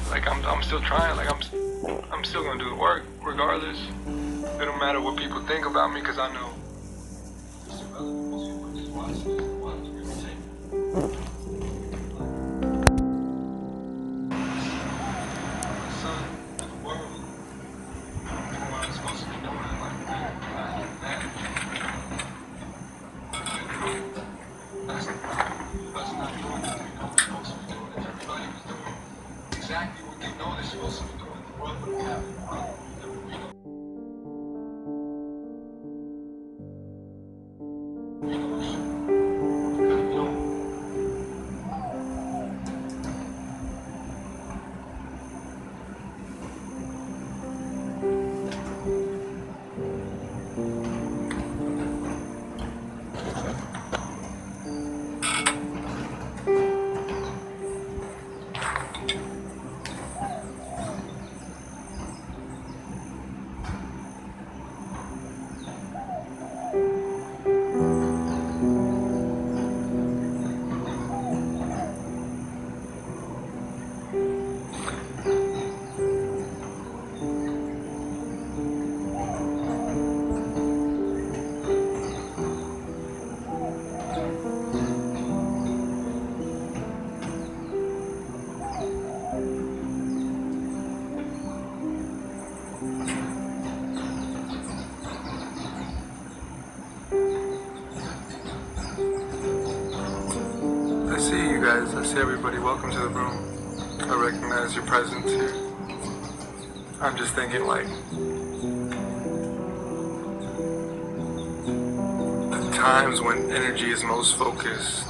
Like I'm still trying. Like I'm still gonna do the work regardless. It don't matter what people think about me, cause I know it's irrelevant. Most people just watch entertainment. My son, the world, what I'm supposed to be doing, like that. That's not doing what they know they're supposed to be doing. If everybody was doing exactly what they know they're supposed to be doing, the world wouldn't have a problem. There would be no I see you guys. I see everybody. Welcome to the room. I recognize your presence here. I'm just thinking, like, the times when energy is most focused,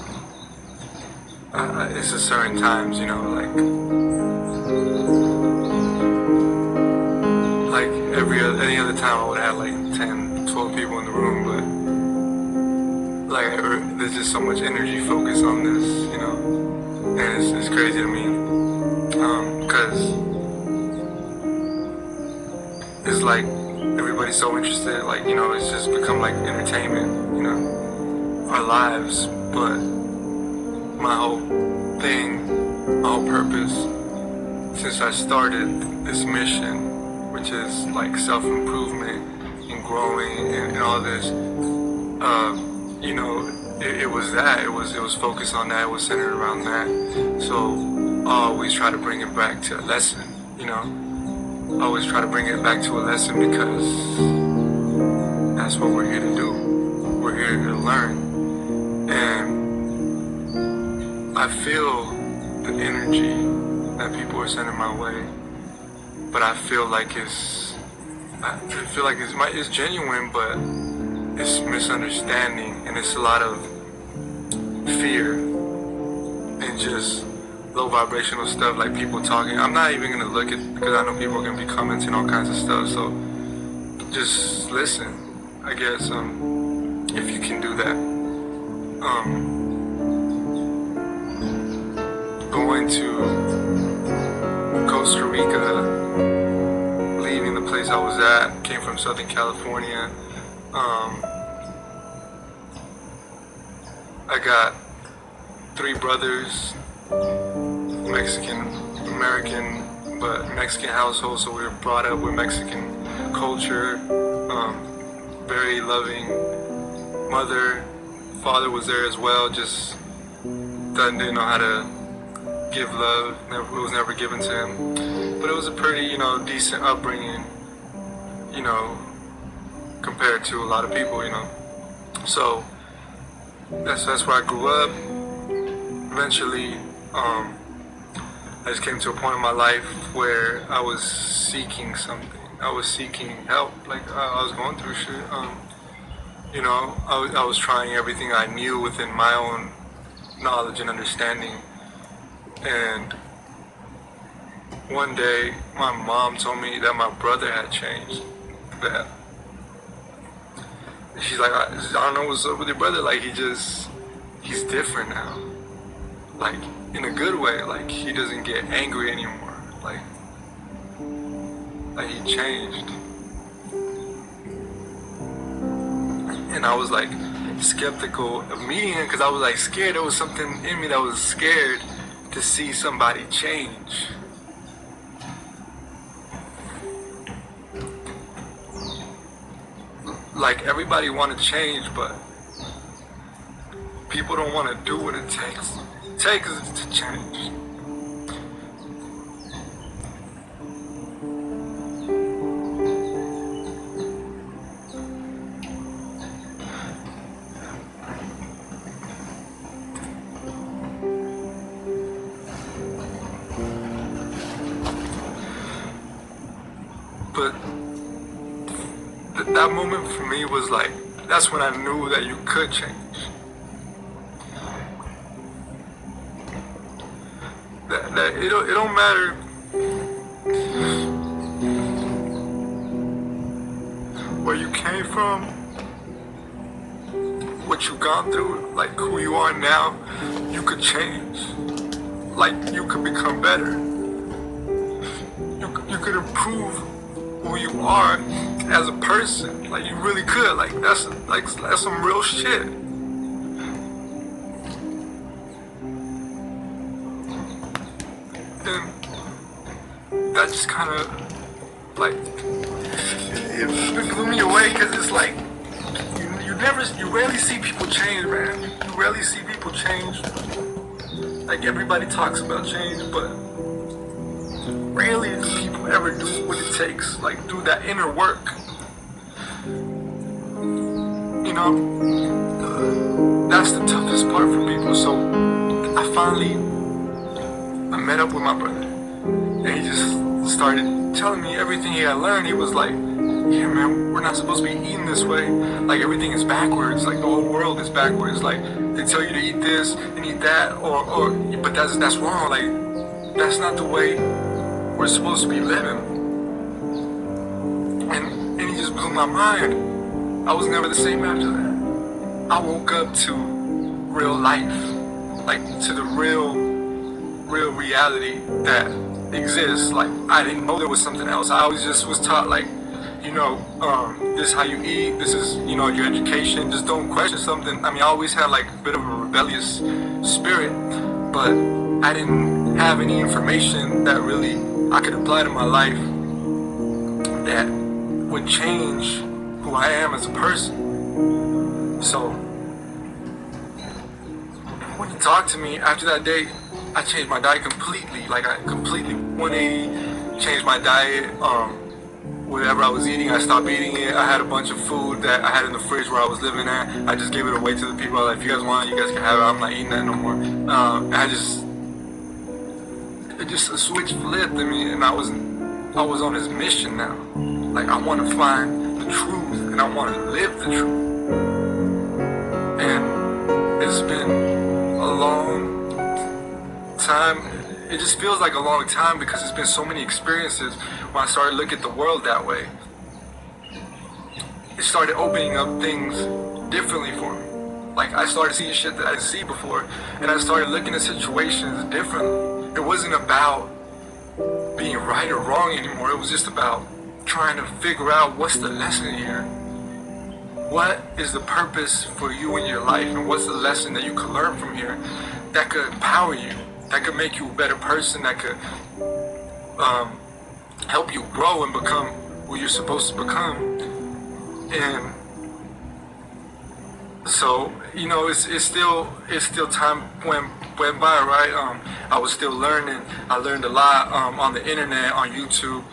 it's a certain times, you know, like any other time I would have like 10, 12 people in the room, but like there's just so much energy focused on this, you know, and it's crazy to me, because it's like everybody's so interested, like, you know, it's just become like entertainment, you know, our lives. But my whole thing, my whole purpose since I started this mission, which is like self-improvement and growing and all this, you know, it was that. It was focused on that. It was centered around that. So I always try to bring it back to a lesson, you know. I always try to bring it back to a lesson because that's what we're here to do. We're here to learn. And I feel the energy that people are sending my way, but I feel like it's genuine, but it's misunderstanding, and it's a lot of fear and just low vibrational stuff, like people talking. I'm not even gonna look at, because I know people are gonna be commenting all kinds of stuff. So just listen, I guess, if you can do that. Going to Costa Rica, leaving the place I was at, came from Southern California. I got 3 brothers, Mexican American, but Mexican household, so we were brought up with Mexican culture. Very loving mother. Father was there as well, just didn't know how to give love. It was never given to him. But it was a pretty, you know, decent upbringing, you know, compared to a lot of people, you know. So that's where I grew up. Eventually, I just came to a point in my life where I was seeking something. I was seeking help. Like, I was going through shit. You know, I was trying everything I knew within my own knowledge and understanding. And one day, my mom told me that my brother had changed. That she's like, I don't know what's up with your brother. Like, he's different now. Like, in a good way. Like, he doesn't get angry anymore. Like he changed. And I was like skeptical of meeting him, because I was like scared. There was something in me that was scared to see somebody change. like everybody want to change, but people don't want to do what it takes. It takes to change. But that moment for me was like, that's when I knew that you could change. That it don't matter where you came from, what you've gone through, like who you are now, you could change. Like you could become better. You could improve who you are as a person. Like you really could. Like that's some real shit. And that just kind of like it blew me away, because it's like you rarely see people change, man. You rarely see people change. Like everybody talks about change, but rarely do people ever do what it takes, like do that inner work. You know, that's the toughest part for people. So I met up with my brother, and he just started telling me everything he had learned. He was like, yeah man, we're not supposed to be eating this way. Like everything is backwards, like the whole world is backwards. Like they tell you to eat this and eat that, but that's wrong. Like that's not the way we're supposed to be living. And he just blew my mind. I was never the same after that. I woke up to real life, like to the real reality that exists. Like I didn't know there was something else. I always just was taught like, you know, this is how you eat, this is, you know, your education, just don't question something. I mean, I always had like a bit of a rebellious spirit, but I didn't have any information that really I could apply to my life that would change who I am as a person. So when he talked to me after that day, I changed my diet completely. Like I completely 180 changed my diet. Whatever I was eating, I stopped eating it. I had a bunch of food that I had in the fridge where I was living at. I just gave it away to the people. I was like, if you guys want it, you guys can have it. I'm not eating that no more. It just a switch flipped in me, and I was on this mission now. Like I want to find the truth, and I want to live the truth. And it's been a long time. It just feels like a long time because it's been so many experiences when I started looking at the world that way. It started opening up things differently for me. Like I started seeing shit that I didn't see before, and I started looking at situations differently. It wasn't about being right or wrong anymore. It was just about trying to figure out what's the lesson here. What is the purpose for you in your life, and what's the lesson that you could learn from here that could empower you, that could make you a better person, that could help you grow and become who you're supposed to become. And so, you know, it's still time went by, right? I was still learning. I learned a lot on the internet, on YouTube.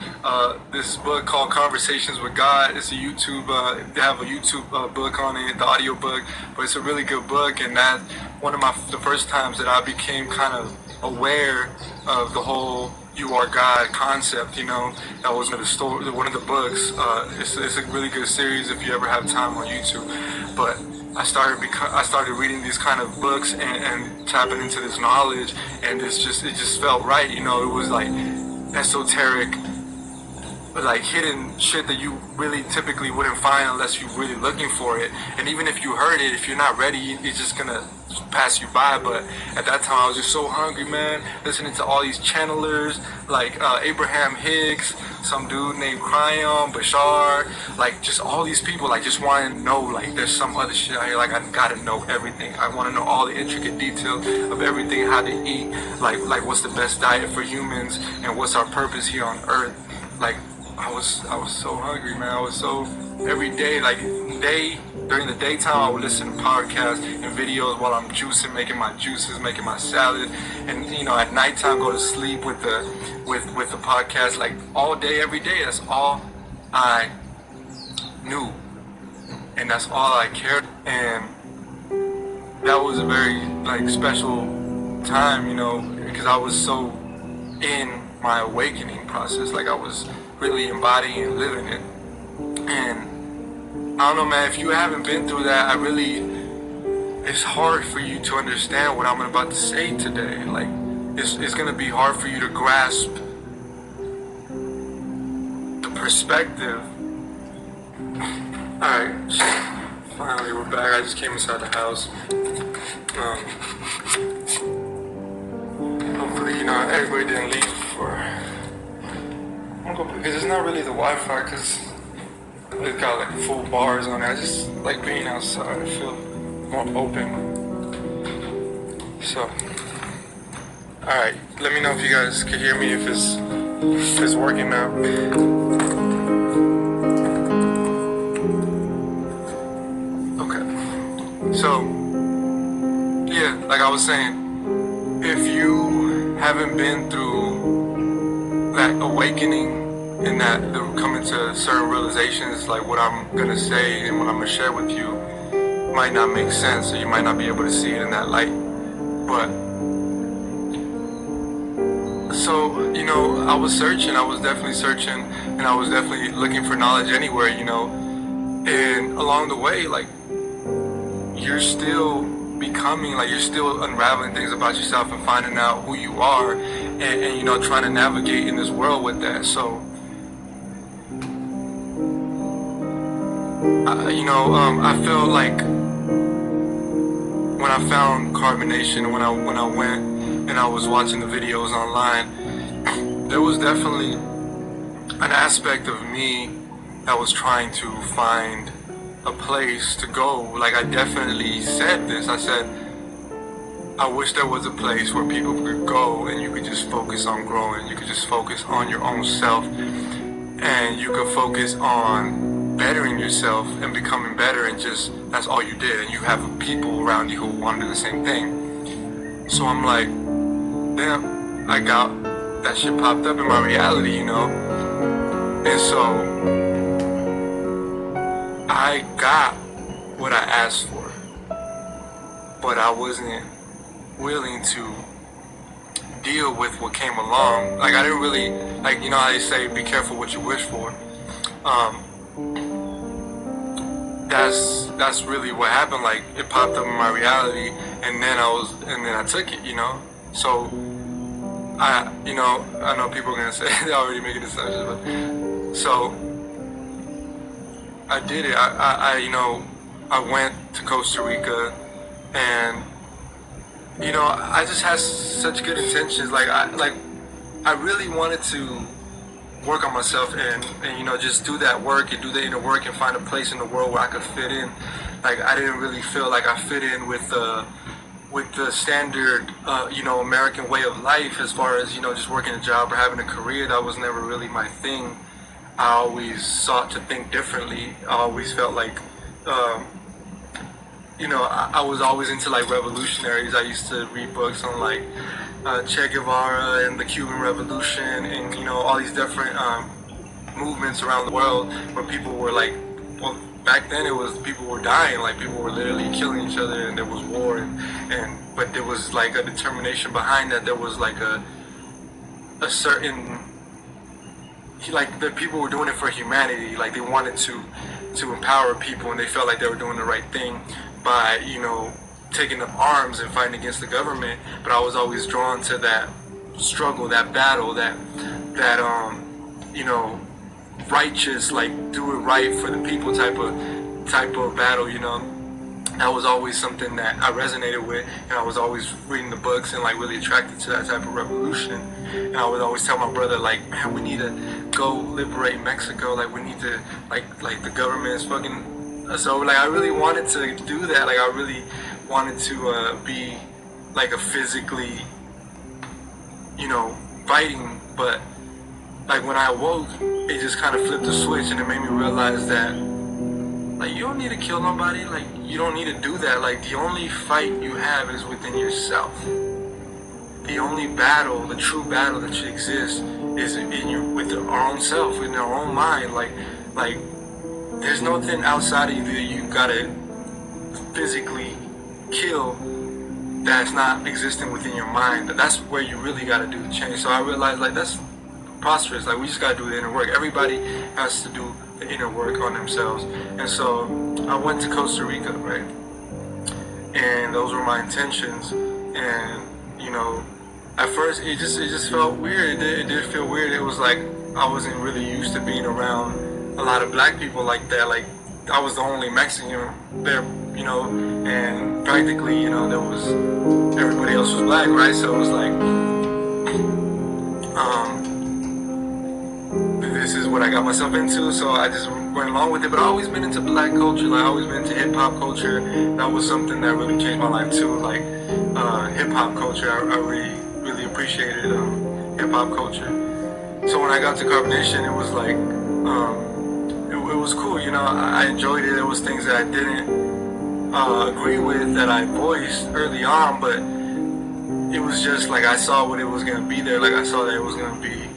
This book called Conversations with God. It's a YouTube. They have a YouTube book on it, the audio book, but it's a really good book. And that's one of the first times that I became kind of aware of the whole "You Are God" concept. You know, that was one of the books. It's a really good series if you ever have time on YouTube. But I started reading these kind of books and tapping into this knowledge, and it just felt right. You know, it was like esoteric, like hidden shit that you really typically wouldn't find unless you're really looking for it. And even if you heard it, if you're not ready, it's just gonna pass you by. But at that time I was just so hungry, man, listening to all these channelers like Abraham Hicks, some dude named Cryon, Bashar, like just all these people, like just wanting to know, like there's some other shit out here, like I gotta know everything. I want to know all the intricate details of everything, how to eat, like what's the best diet for humans, and what's our purpose here on earth. Like I was so hungry, man. I was so every day, like during the daytime, I would listen to podcasts and videos while I'm juicing, making my juices, making my salad, and at nighttime go to sleep with the podcast, like all day, every day. That's all I knew, and that's all I cared. And that was a very special time, because I was so in my awakening process. Like I was really embodying and living it. And I don't know, man, if you haven't been through that, it's hard for you to understand what I'm about to say today. Like it's gonna be hard for you to grasp the perspective. Alright, finally we're back. I just came inside the house. Hopefully, everybody didn't leave because it's not really the Wi-Fi, because it's got like full bars on it. I just like being outside. I feel more open. So, alright, let me know if you guys can hear me, if it's working now. Okay, so yeah, like I was saying, if you haven't been through that awakening and that coming to certain realizations, like what I'm gonna say and what I'm gonna share with you might not make sense, or you might not be able to see it in that light. But so I was searching. I was definitely searching, and I was definitely looking for knowledge anywhere, and along the way, like you're still becoming, like you're still unraveling things about yourself and finding out who you are, and trying to navigate in this world with that. So I felt like when I found carbonation, when I went and I was watching the videos online, there was definitely an aspect of me that was trying to find a place to go. Like I definitely said this. I said, I wish there was a place where people could go and you could just focus on growing. You could just focus on your own self, and you could focus on bettering yourself and becoming better, and just that's all you did, and you have people around you who want to do the same thing. So I'm like, damn, I got that shit popped up in my reality, and so I got what I asked for, but I wasn't willing to deal with what came along. Like I didn't really, like how they say, be careful what you wish for. That's really what happened. Like it popped up in my reality, and then I took it, So I know people are gonna say they're already making assumptions, but so I did it. I went to Costa Rica, and I just had such good intentions. Like I really wanted to work on myself and just do that work and do the inner work and find a place in the world where I could fit in. Like I didn't really feel like I fit in with the standard American way of life, as far as just working a job or having a career. That was never really my thing. I always sought to think differently. I always felt like I was always into like revolutionaries. I used to read books on like Che Guevara and the Cuban Revolution, and all these different movements around the world where people were like, well, back then it was people were dying, like people were literally killing each other, and there was war, but there was like a determination behind that. There was like a certain, like the people were doing it for humanity. Like they wanted to empower people, and they felt like they were doing the right thing by taking up arms and fighting against the government. But I was always drawn to that struggle, that battle, that righteous, like do it right for the people type of battle. That was always something that I resonated with, and I was always reading the books and like really attracted to that type of revolution. And I would always tell my brother, like, man, we need to go liberate Mexico. Like we need to, like the government is fucking. So like I really wanted to do that. Like I really wanted to be like a physically, fighting. But like when I awoke, it just kind of flipped the switch, and it made me realize that Like, you don't need to kill nobody. Like, you don't need to do that. Like, the only fight you have is within yourself. The only battle, the true battle that should exist is in you, with our own self, in our own mind. Like, there's nothing outside of you that you gotta physically kill that's not existing within your mind. That's where you really gotta do the change. So I realized, like, that's preposterous. Like, we just gotta do the inner work. Everybody has to do the inner work on themselves. And so I went to Costa Rica, right? And those were my intentions. And you know, at first it just felt weird. It did feel weird. It was like I wasn't really used to being around a lot of black people like that. Like, I was the only Mexican there, you know, and practically, you know, there was everybody else was black, right? So it was like, this is what I got myself into. So I just went along with it. But I always been into black culture. Like, I always been into hip hop culture. That was something that really changed my life too. Like, hip hop culture, I really appreciated hip hop culture. So when I got to Carbonation, it was like, it was cool, you know. I enjoyed it. There was things that I didn't agree with that I voiced early on, but it was just like I saw what it was gonna be there. Like, I saw that it was gonna be,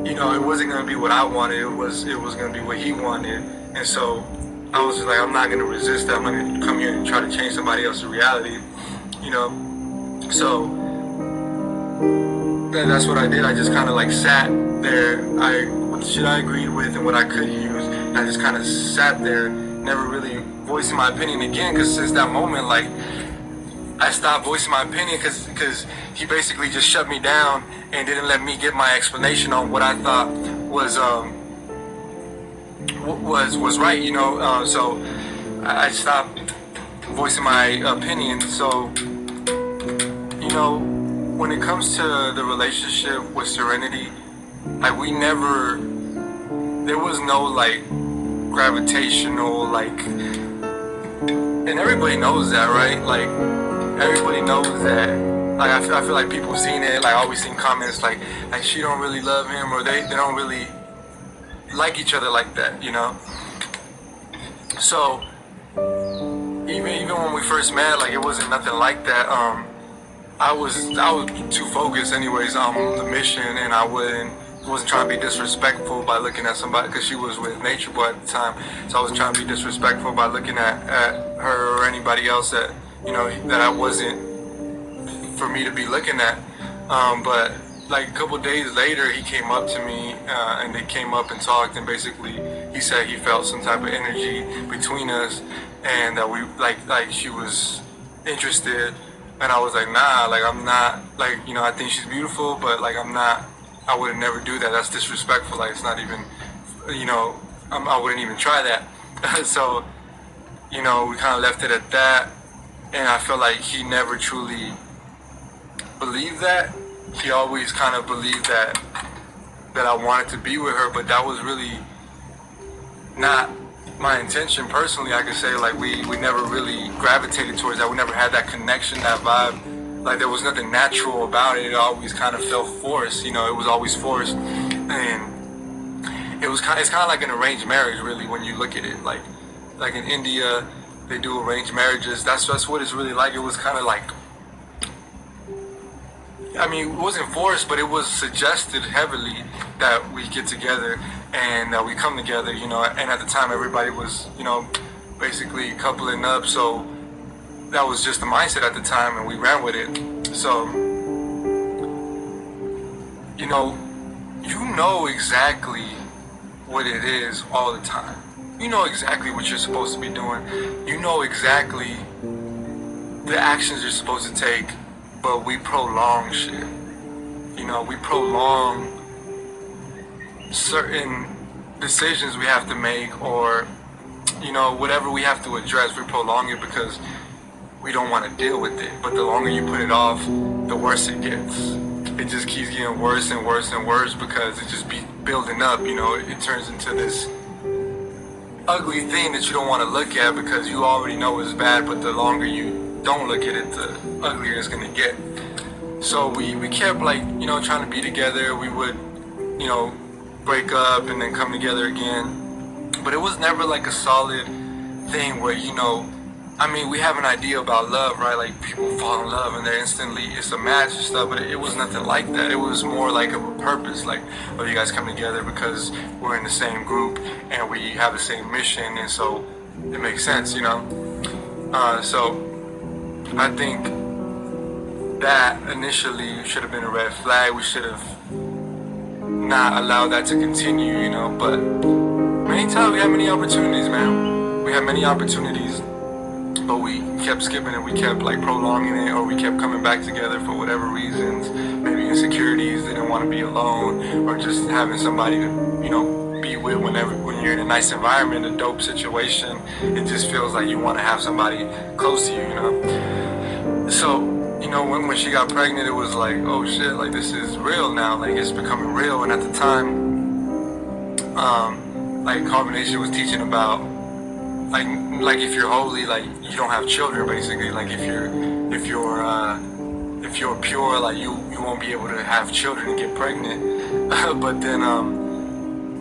you know, it wasn't gonna be what I wanted. It was gonna be what he wanted, and so I was just like, I'm not gonna resist that. I'm not gonna come here and try to change somebody else's reality, you know. So that's what I did. I just kind of like sat there. What the shit I agreed with and what I could use, and I just kind of sat there, never really voicing my opinion again. Because since that moment, like, I stopped voicing my opinion because he basically just shut me down and didn't let me get my explanation on what I thought was right, you know. So I stopped voicing my opinion. So, you know, when it comes to the relationship with Serenity, like, there was no like gravitational, like, and everybody knows that, right? Like, everybody knows that. Like, I feel like people seen it. Like, I always seen comments like she don't really love him, or they don't really like each other like that, you know. So even when we first met, like, it wasn't nothing like that. I was too focused anyways on the mission, and I wasn't trying to be disrespectful by looking at somebody, because she was with natureboy at the time. So I wasn't trying to be disrespectful by looking at her or anybody else that, you know, that I wasn't for me to be looking at. But like a couple days later, he came up to me, and they came up and talked, and basically he said he felt some type of energy between us, and that we like she was interested. And I was like, nah, like, I'm not, like, you know, I think she's beautiful, but like, I would never do that. That's disrespectful. Like, it's not even, you know, I wouldn't even try that. So, you know, we kind of left it at that. And I felt like he never truly believed that. He always kind of believed that I wanted to be with her, but that was really not my intention personally. I could say, like, we never really gravitated towards that. We never had that connection, that vibe. Like, there was nothing natural about it. It always kind of felt forced, you know. It was always forced, and it's kind of like an arranged marriage, really, when you look at it. Like in India, they do arranged marriages. That's what it's really like. It was kind of like, I mean, it wasn't forced, but it was suggested heavily that we get together and that we come together, you know. And at the time, everybody was, you know, basically coupling up. So that was just the mindset at the time, and we ran with it. So, you know exactly what it is all the time. You know exactly what you're supposed to be doing. You know exactly the actions you're supposed to take. But we prolong shit. You know, we prolong certain decisions we have to make, or, you know, whatever we have to address, we prolong it because we don't want to deal with it. But the longer you put it off, the worse it gets. It just keeps getting worse and worse and worse because it just be building up, you know. It turns into this ugly thing that you don't want to look at because you already know it's bad, but the longer you don't look at it, the uglier it's gonna get. So we kept, like, you know, trying to be together. We would, you know, break up and then come together again. but it was never like a solid thing where, you know, I mean, we have an idea about love, right? Like, people fall in love and they're instantly, it's a match and stuff, but it was nothing like that. It was more like of a purpose, like, oh, you guys come together because we're in the same group and we have the same mission, and so it makes sense, you know? So I think that initially should have been a red flag. We should have not allowed that to continue, you know? But many times we had many opportunities, man. We had many opportunities, but we kept skipping it. We kept like prolonging it, or we kept coming back together for whatever reasons. Maybe insecurities, didn't want to be alone, or just having somebody to, you know, be with when you're in a nice environment, a dope situation. It just feels like you want to have somebody close to you, you know? So, you know, when she got pregnant, it was like, oh shit, like this is real now. Like, it's becoming real. And at the time, like Carbonation was teaching about, like if you're holy, like you don't have children, basically. Like if you're pure, like you won't be able to have children and get pregnant. But then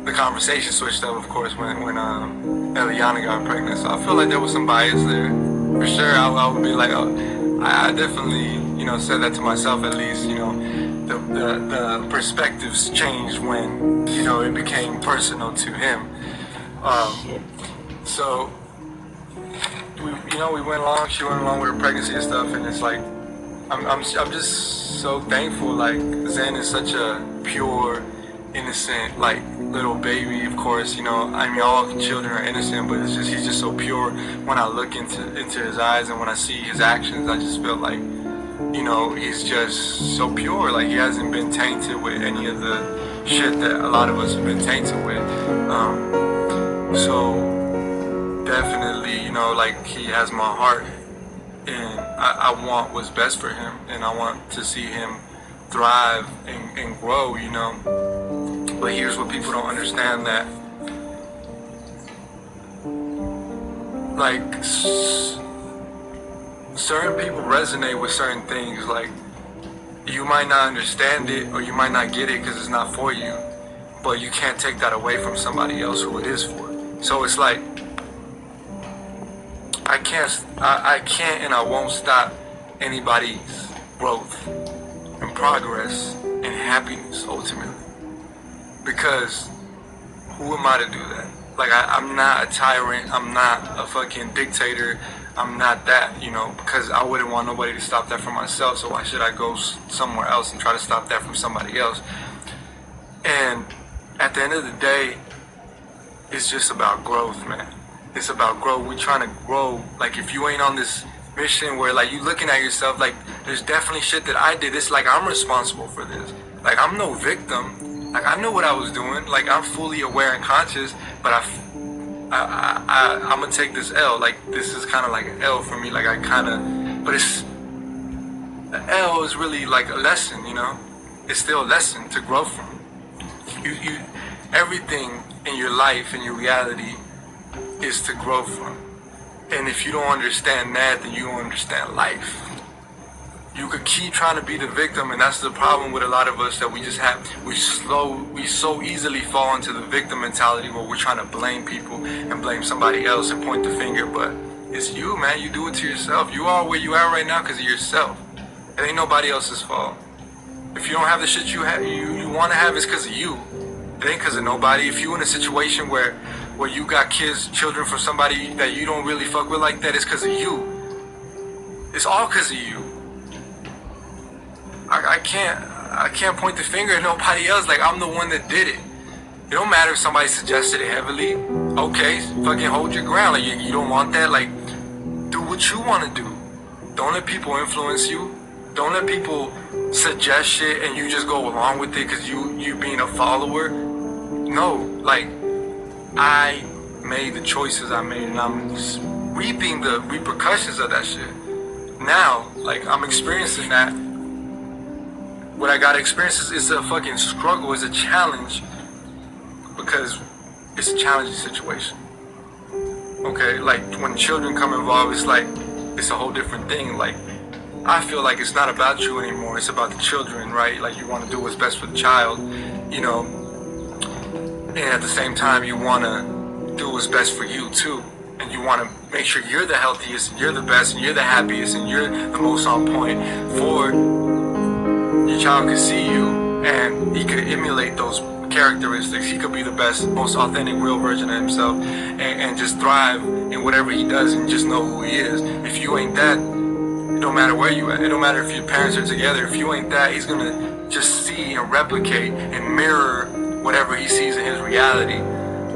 the conversation switched up, of course, when Eliana got pregnant. So I feel like there was some bias there, for sure. I would be like, I definitely, you know, said that to myself at least. You know, the perspectives changed when, you know, it became personal to him. So we went along. She went along with her pregnancy and stuff, and it's like, I'm just so thankful. Like, Zen is such a pure, innocent, like little baby. Of course, you know, I mean, all children are innocent, but it's just, he's just so pure. When I look into his eyes and when I see his actions, I just feel like, you know, he's just so pure. Like, he hasn't been tainted with any of the shit that a lot of us have been tainted with. So definitely, you know, like, he has my heart, and I want what's best for him, and I want to see him thrive and grow, you know. But here's what people don't understand, that like certain people resonate with certain things. Like, you might not understand it, or you might not get it because it's not for you, but you can't take that away from somebody else who it is for. So it's like, I can't and I won't stop anybody's growth and progress and happiness, ultimately. Because who am I to do that? Like, I'm not a tyrant. I'm not a fucking dictator. I'm not that, you know, because I wouldn't want nobody to stop that from myself. So why should I go somewhere else and try to stop that from somebody else? And at the end of the day, it's just about growth, man. It's about growth. We're trying to grow. Like, if you ain't on this mission where, like, you looking at yourself, like, there's definitely shit that I did. It's like, I'm responsible for this. Like, I'm no victim. Like, I knew what I was doing. Like, I'm fully aware and conscious, but I'm gonna take this L. Like, this is kind of like an L for me. Like, but it's, the L is really like a lesson, you know? It's still a lesson to grow from. Everything in your life and your reality is to grow from. And if you don't understand that, then you don't understand life. You could keep trying to be the victim, and that's the problem with a lot of us, that we so easily fall into the victim mentality, where we're trying to blame people and blame somebody else and point the finger. But it's you, man. You do it to yourself. You are where you are right now because of yourself. It ain't nobody else's fault. If you don't have the shit you want to have, it's because of you. It ain't because of nobody. If you in a situation where you got children from somebody that you don't really fuck with like that, it's because of you. It's all because of you. I can't point the finger at nobody else. Like, I'm the one that did it. It don't matter if somebody suggested it heavily. Okay, fucking hold your ground. Like, you don't want that. Like, do what you want to do. Don't let people influence you. Don't let people suggest shit and you just go along with it because you being a follower. No, like, I made the choices I made, and I'm reaping the repercussions of that shit. Now, like, I'm experiencing that. What I gotta experience is a fucking struggle, is a challenge, because it's a challenging situation. Okay, like, when children come involved, it's like, it's a whole different thing. Like, I feel like it's not about you anymore, it's about the children, right? Like, you want to do what's best for the child, you know, and at the same time, you want to do what's best for you too. And you want to make sure you're the healthiest, and you're the best, and you're the happiest, and you're the most on point for your child could see you and he could emulate those characteristics. He could be the best, most authentic, real version of himself and just thrive in whatever he does and just know who he is. If you ain't that, it don't matter where you at. It don't matter if your parents are together. If you ain't that, he's gonna just see and replicate and mirror whatever he sees in his reality.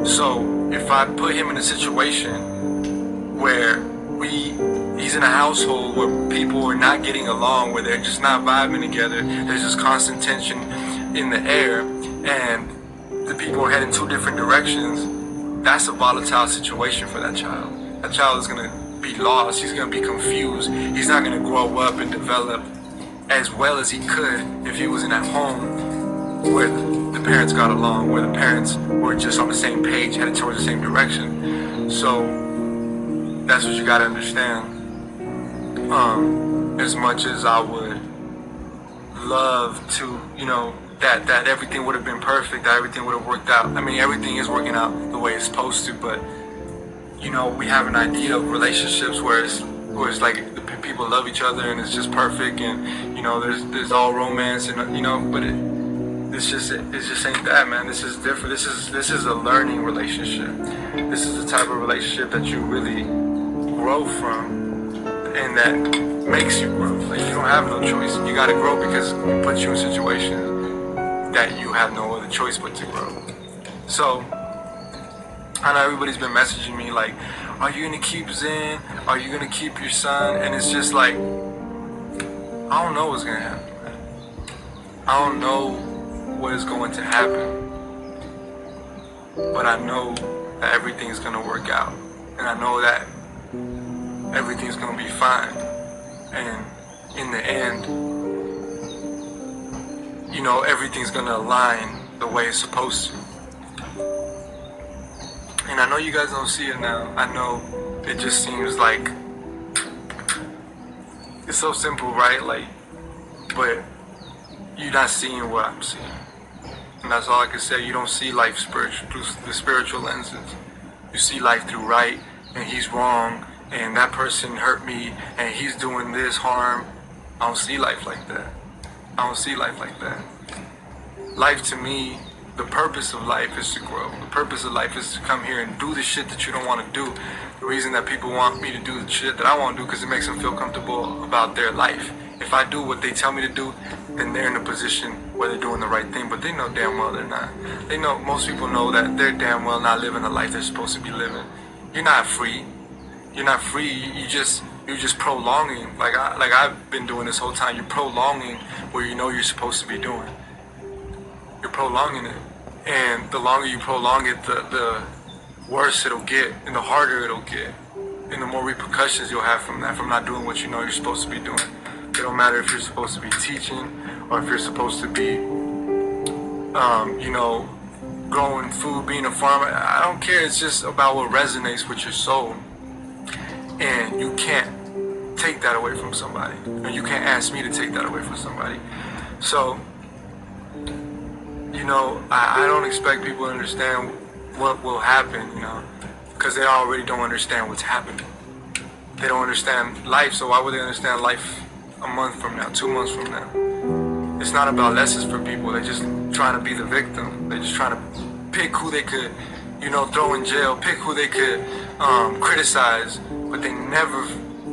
So if I put him in a situation where he's in a household where people are not getting along, where they're just not vibing together, there's just constant tension in the air, and the people are heading two different directions, that's a volatile situation for that child. That child is going to be lost. He's going to be confused. He's not going to grow up and develop as well as he could if he was in a home where the parents got along, where the parents were just on the same page, headed towards the same direction. So that's what you got to understand. As much as I would love to, that everything would have been perfect, that everything would have worked out. I mean, everything is working out the way it's supposed to, but we have an idea of relationships where it's like the people love each other and it's just perfect, and there's all romance, and but it just ain't that, man. This is different. This is a learning relationship. This is the type of relationship that you really grow from, and that makes you grow. Like, you don't have no choice. You gotta grow because it puts you in situations that you have no other choice but to grow. So I know everybody's been messaging me like, are you gonna keep Zen? Are you gonna keep your son? And it's just like, I don't know what's gonna happen, man. I don't know what is going to happen, but I know that everything's gonna work out, and I know that everything's gonna be fine. And in the end, everything's gonna align the way it's supposed to. And I know you guys don't see it now. I know it just seems like it's so simple, right? Like, but you're not seeing what I'm seeing. And that's all I can say. You don't see life through the spiritual lenses. You see life through right, and he's wrong, and that person hurt me, and he's doing this harm. I don't see life like that. I don't see life like that. Life to me, the purpose of life is to grow. The purpose of life is to come here and do the shit that you don't want to do. The reason that people want me to do the shit that I want to do because it makes them feel comfortable about their life. If I do what they tell me to do, then they're in a position where they're doing the right thing, but they know damn well they're not. They know, most people know that they're damn well not living the life they're supposed to be living. You're not free. You're not free. You're just prolonging. Like I've been doing this whole time. You're prolonging where you're supposed to be doing. You're prolonging it, and the longer you prolong it, the worse it'll get, and the harder it'll get, and the more repercussions you'll have from that, from not doing what you're supposed to be doing. It don't matter if you're supposed to be teaching or if you're supposed to be, growing food, being a farmer. I don't care. It's just about what resonates with your soul, and you can't take that away from somebody, and you can't ask me to take that away from somebody. So, I don't expect people to understand what will happen, because they already don't understand what's happening. They don't understand life, so why would they understand life a month from now, 2 months from now? It's not about lessons for people. They're just trying to be the victim. They're just trying to pick who they could, throw in jail, pick who they could criticize, but they never,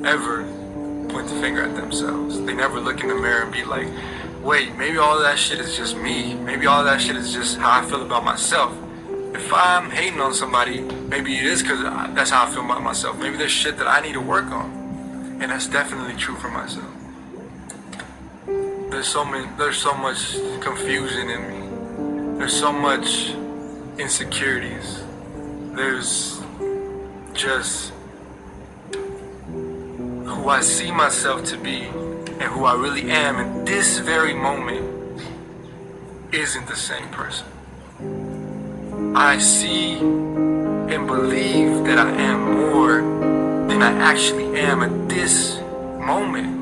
ever point the finger at themselves. They never look in the mirror and be like, wait, maybe all of that shit is just me. Maybe all of that shit is just how I feel about myself. If I'm hating on somebody, maybe it is because that's how I feel about myself. Maybe there's shit that I need to work on. And that's definitely true for myself. There's so much confusion in me. There's so much insecurities. There's just who I see myself to be and who I really am in this very moment isn't the same person. I see and believe that I am more than I actually am at this moment.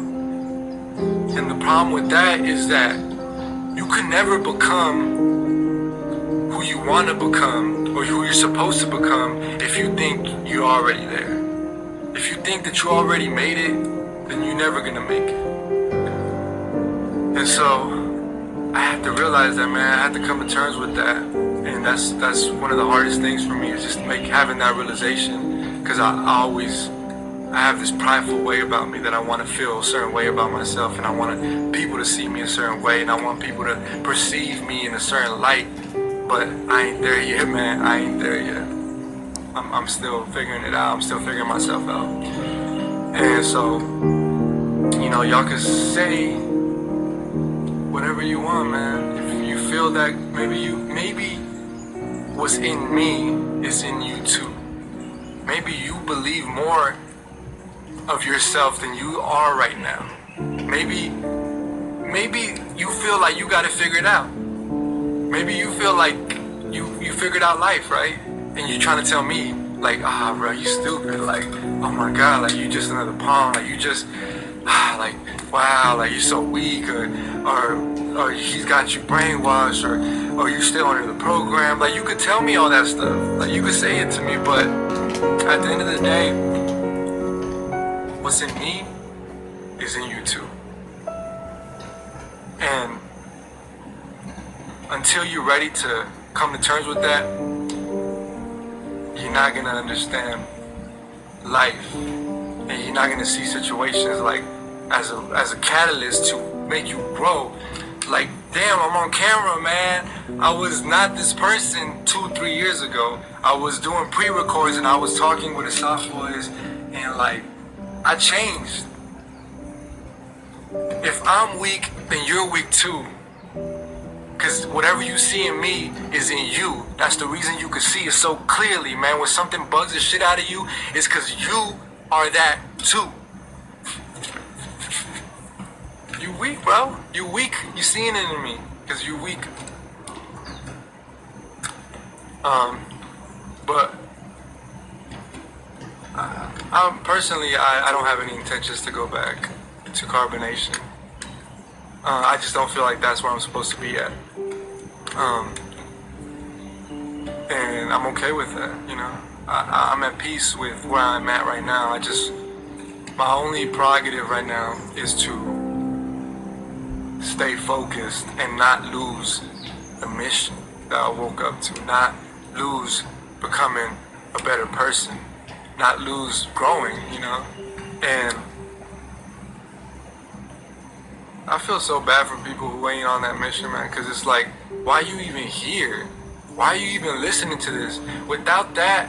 And the problem with that is that you can never become who you want to become, or who you're supposed to become if you think you're already there. If you think that you already made it, then you're never gonna make it. And so I had to realize that, man. I had to come to terms with that, and that's one of the hardest things for me, is just having that realization, because I have this prideful way about me that I want to feel a certain way about myself, and I want people to see me a certain way, and I want people to perceive me in a certain light. But I ain't there yet, man. I ain't there yet. I'm still figuring it out. I'm still figuring myself out. And so, y'all can say whatever you want, man. If you feel that maybe what's in me is in you too. Maybe you believe more of yourself than you are right now. Maybe you feel like you got it figured out. Maybe you feel like you figured out life, right? And you're trying to tell me, like, bro, you stupid. Like, oh my God, like, you just another pawn. Like, you just, like, wow, like, you're so weak. Or he's got you brainwashed. Or you're still under the program. Like, you could tell me all that stuff. Like, you could say it to me. But at the end of the day, what's in me is in you too. And until you're ready to come to terms with that, you're not gonna understand life, and you're not gonna see situations like as a catalyst to make you grow. Like, damn, I'm on camera, man. I was not this person 2-3 years ago. I was doing pre-records and I was talking with the soft boys, and like, I changed. If I'm weak, then you're weak too. Because whatever you see in me is in you. That's the reason you can see it so clearly, man. When something bugs the shit out of you, it's because you are that too. You weak, bro. You weak. You seeing it in me because you weak. But I personally, I don't have any intentions to go back to carbonation. I just don't feel like that's where I'm supposed to be at. And I'm okay with that, I'm at peace with where I'm at right now. My only prerogative right now is to stay focused and not lose the mission that I woke up to, not lose becoming a better person, not lose growing, and I feel so bad for people who ain't on that mission, man, because it's like, why are you even here? Why are you even listening to this? Without that,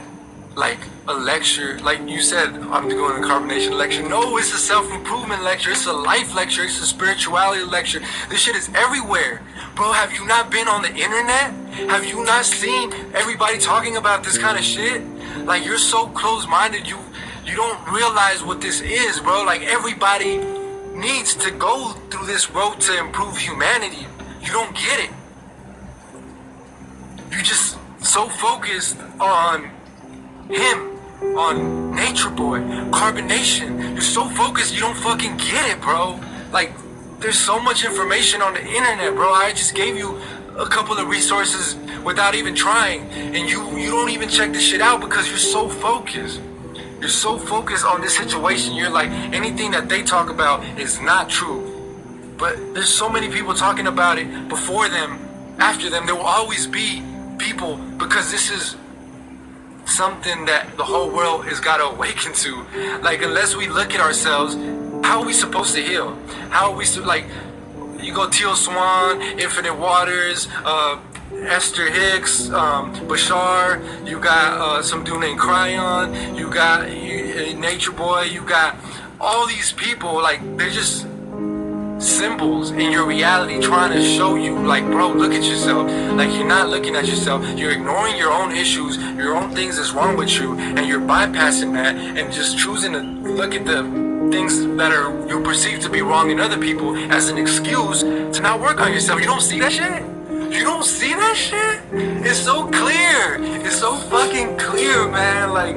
like a lecture, like you said, I'm going to a carbonation lecture. No, it's a self-improvement lecture. It's a life lecture. It's a spirituality lecture. This shit is everywhere. Bro, have you not been on the internet? Have you not seen everybody talking about this kind of shit? Like, you're so close-minded, you don't realize what this is, bro. Like, everybody needs to go through this road to improve humanity. You don't get it. You're just so focused on him, on Nature Boy, carbonation. You're so focused, you don't fucking get it, bro. Like, there's so much information on the internet, bro. I just gave you a couple of resources without even trying, and you don't even check this shit out because you're so focused. You're so focused on this situation. You're like, anything that they talk about is not true. But there's so many people talking about it before them, after them. There will always be people, because this is something that the whole world has got to awaken to. Like, unless we look at ourselves, how are we supposed to heal? How are we like, you go Teal Swan, Infinite Waters, Esther Hicks, Bashar, you got some dude named Cryon, you got Nature Boy, you got all these people, like, they're just symbols in your reality trying to show you, like, bro, look at yourself. Like, you're not looking at yourself. You're ignoring your own issues, your own things that's wrong with you, and you're bypassing that and just choosing to look at the things that you perceive to be wrong in other people as an excuse to not work on yourself. You don't see that shit? You don't see that shit? It's so clear. It's so fucking clear, man. Like,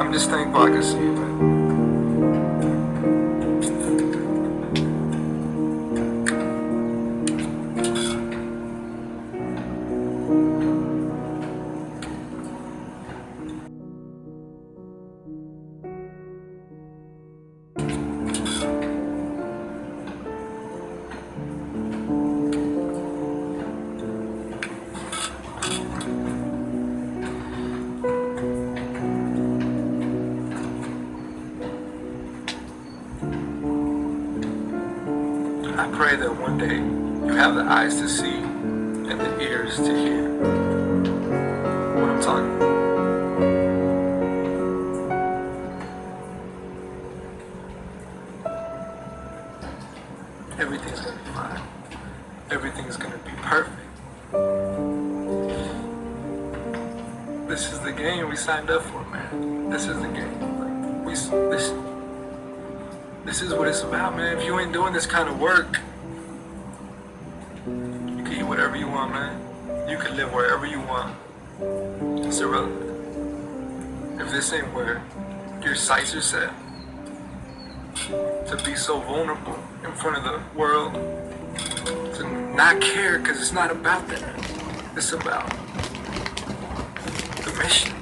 I'm just thankful I can see it, man. I pray that one day you have the eyes to see and the ears to hear what I'm talking about. Everything's gonna be fine. Everything's gonna be perfect. This is the game we signed up for, man. This is the game. This is what it's about, man. If you ain't doing this kind of work, you can eat whatever you want, man. You can live wherever you want. It's irrelevant. If this ain't where your sights are set, to be so vulnerable in front of the world, to not care, because it's not about that. It's about the mission.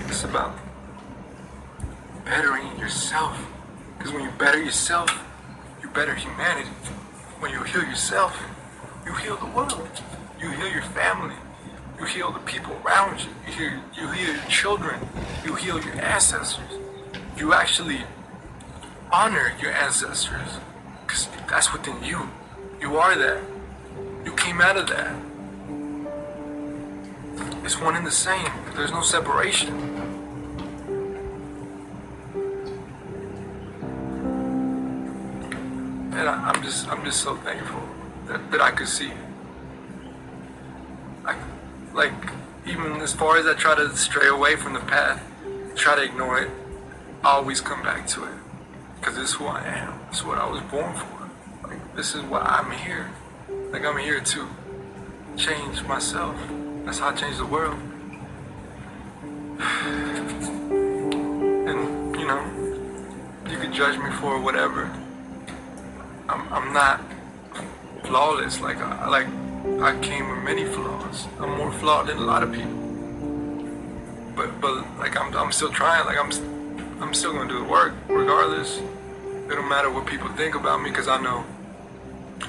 It's about bettering yourself. Because when you better yourself, you better humanity. When you heal yourself, you heal the world. You heal your family. You heal the people around you. You heal your children. You heal your ancestors. You actually honor your ancestors. Because that's within you. You are that. You came out of that. It's one and the same. There's no separation. And I'm just so thankful that I could see. Like, even as far as I try to stray away from the path, try to ignore it, I always come back to it. Because it's who I am. It's what I was born for. Like, this is why I'm here. Like, I'm here to change myself. That's how I change the world. And, you know, you can judge me for whatever. I'm not flawless. Like I came with many flaws. I'm more flawed than a lot of people. But like I'm still trying. Like I'm still gonna do the work regardless. It don't matter what people think about me, because I know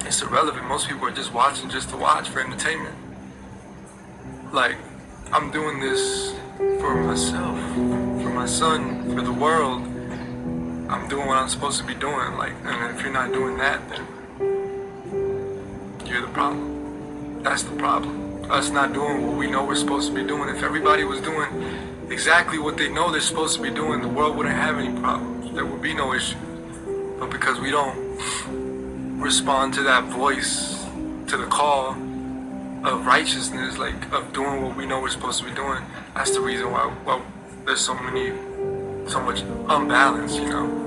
it's irrelevant. Most people are just watching just to watch for entertainment. Like, I'm doing this for myself, for my son, for the world. I'm doing what I'm supposed to be doing, like, and if you're not doing that, then you're the problem. That's the problem. Us not doing what we know we're supposed to be doing. If everybody was doing exactly what they know they're supposed to be doing, the world wouldn't have any problems. There would be no issue. But because we don't respond to that voice, to the call of righteousness, like, of doing what we know we're supposed to be doing, that's the reason why there's so much unbalance, you know.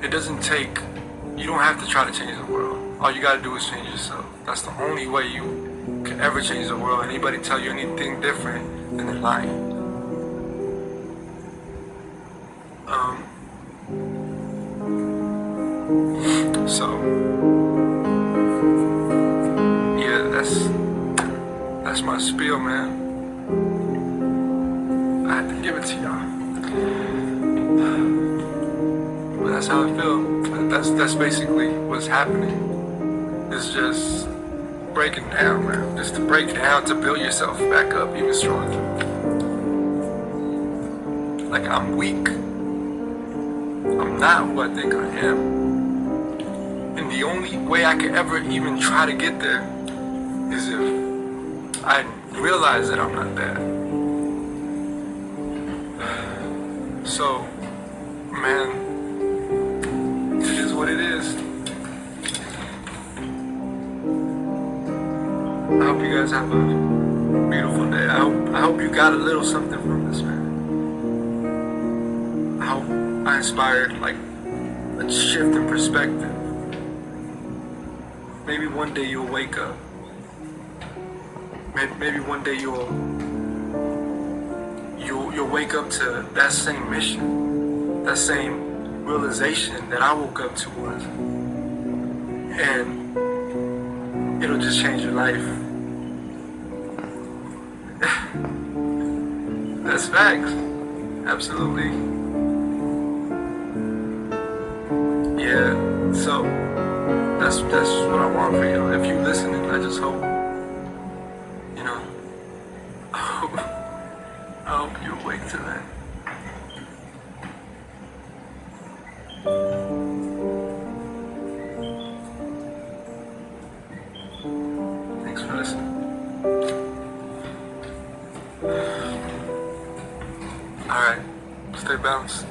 It doesn't take, you don't have to try to change the world. All you gotta do is change yourself. That's the only way you can ever change the world. Anybody tell you anything different, then they're lying. So yeah, that's my spiel, man. I had to give it to y'all. But that's how I feel. That's basically what's happening. It's just breaking down, man. Just to break down, to build yourself back up even stronger. Like, I'm weak. I'm not who I think I am. And the only way I could ever even try to get there is if I realize that I'm not that. So, man, it is what it is. I hope you guys have a beautiful day. I hope you got a little something from this, man. I hope I inspired, like, a shift in perspective. Maybe one day you'll wake up. Maybe one day you'll you'll wake up to that same mission, that same realization that I woke up to was, and it'll just change your life. That's facts. Absolutely. Yeah. So that's what I want for you. If you're listening, I just hope, you know, I hope you awake to that. Thanks for listening. All right. Stay balanced.